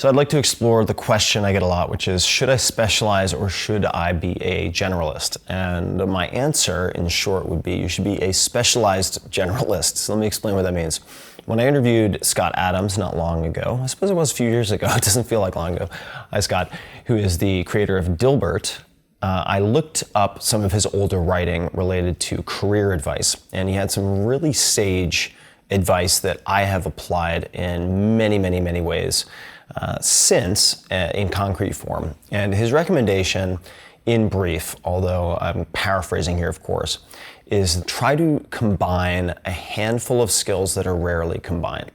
So I'd like to explore the question I get a lot, which is, should I specialize or should I be a generalist? And my answer, in short, would be you should be a specialized generalist. So let me explain what that means. When I interviewed Scott Adams not long ago, I suppose it was a few years ago, it doesn't feel like long ago. Hi, Scott, who is the creator of Dilbert. I looked up some of his older writing related to career advice, and he had some really sage advice that I have applied in many, many, many ways since in concrete form. And his recommendation, in brief, although I'm paraphrasing here, of course, is try to combine a handful of skills that are rarely combined.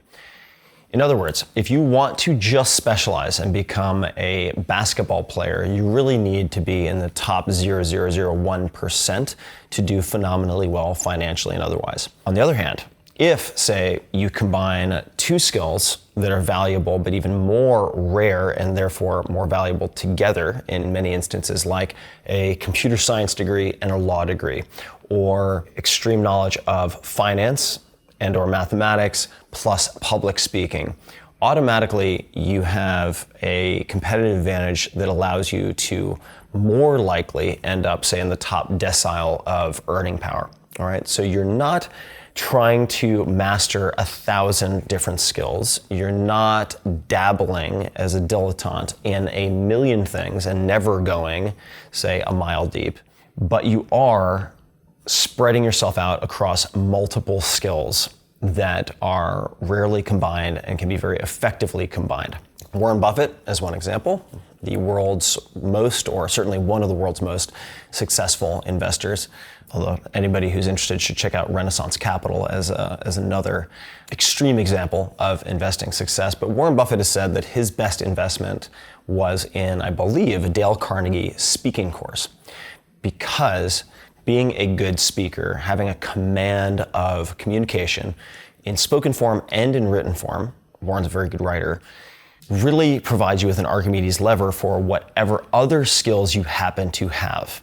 In other words, if you want to just specialize and become a basketball player, you really need to be in the top 0.0001% to do phenomenally well financially and otherwise. On the other hand, if, say, you combine two skills that are valuable but even more rare and therefore more valuable together in many instances, like a computer science degree and a law degree, or extreme knowledge of finance and or mathematics plus public speaking, automatically you have a competitive advantage that allows you to more likely end up, say, in the top decile of earning power. All right, so you're not trying to master 1,000 different skills. You're not dabbling as a dilettante in a million things and never going, say, a mile deep, but you are spreading yourself out across multiple skills that are rarely combined and can be very effectively combined. Warren Buffett, as one example, the world's most, or certainly one of the world's most successful investors, although anybody who's interested should check out Renaissance Capital as another extreme example of investing success. But Warren Buffett has said that his best investment was in, I believe, a Dale Carnegie speaking course, because being a good speaker, having a command of communication in spoken form and in written form, Warren's a very good writer, really provides you with an Archimedes lever for whatever other skills you happen to have.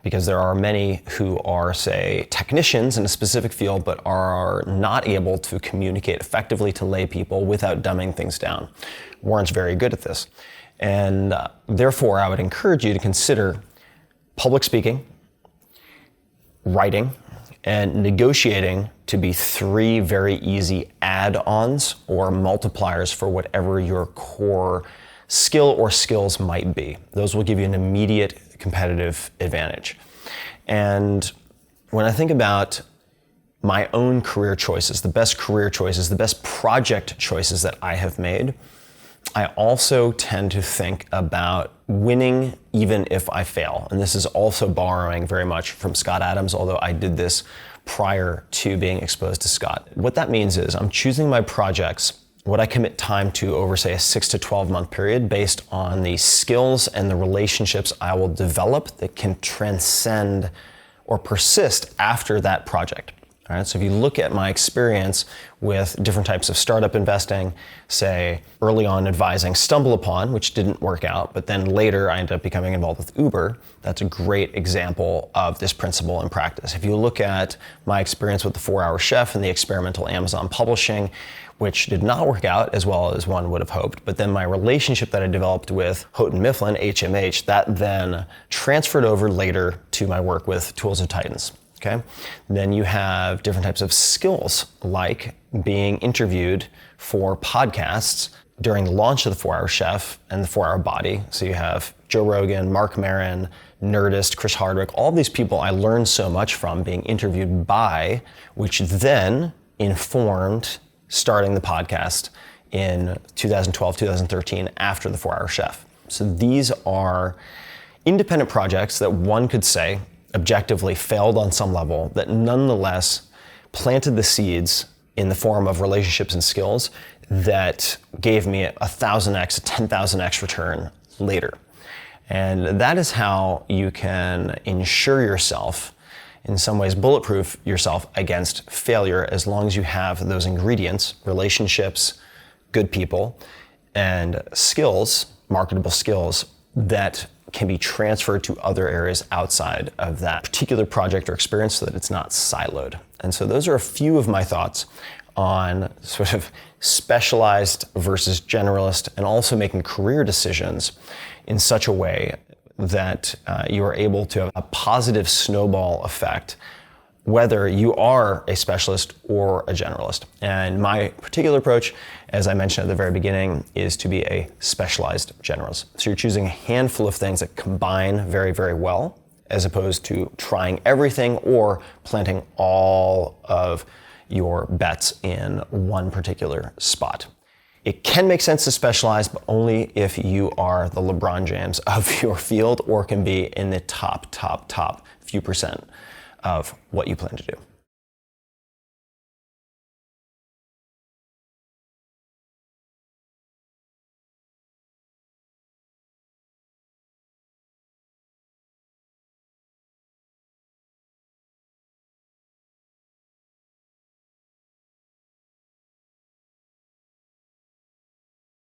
Because there are many who are, say, technicians in a specific field, but are not able to communicate effectively to lay people without dumbing things down. Warren's very good at this. And therefore, I would encourage you to consider public speaking, writing, and negotiating to be three very easy add-ons or multipliers for whatever your core skill or skills might be. Those will give you an immediate competitive advantage. And when I think about my own career choices, the best career choices, the best project choices that I have made, I also tend to think about winning even if I fail. And this is also borrowing very much from Scott Adams, although I did this prior to being exposed to Scott. What that means is I'm choosing my projects, what I commit time to over, say, a 6 to 12 month period, based on the skills and the relationships I will develop that can transcend or persist after that project. All right, so if you look at my experience with different types of startup investing, say early on advising StumbleUpon, which didn't work out, but then later I ended up becoming involved with Uber, that's a great example of this principle in practice. If you look at my experience with the 4-Hour Chef and the experimental Amazon publishing, which did not work out as well as one would have hoped, but then my relationship that I developed with Houghton Mifflin, HMH, that then transferred over later to my work with Tools of Titans. Okay. Then you have different types of skills, like being interviewed for podcasts during the launch of the 4-Hour Chef and the 4-Hour Body. So you have Joe Rogan, Mark Maron, Nerdist, Chris Hardwick, all these people I learned so much from being interviewed by, which then informed starting the podcast in 2012, 2013 after the 4-Hour Chef. So these are independent projects that one could say objectively failed on some level, that nonetheless planted the seeds in the form of relationships and skills that gave me a 1,000x, a 10,000x return later. And that is how you can ensure yourself, in some ways bulletproof yourself against failure, as long as you have those ingredients, relationships, good people, and skills, marketable skills, that can be transferred to other areas outside of that particular project or experience so that it's not siloed. And so those are a few of my thoughts on sort of specialized versus generalist, and also making career decisions in such a way that you are able to have a positive snowball effect, whether you are a specialist or a generalist. And my particular approach, as I mentioned at the very beginning, is to be a specialized generalist. So you're choosing a handful of things that combine very, very well, as opposed to trying everything or planting all of your bets in one particular spot. It can make sense to specialize, but only if you are the LeBron James of your field or can be in the top few percent of what you plan to do.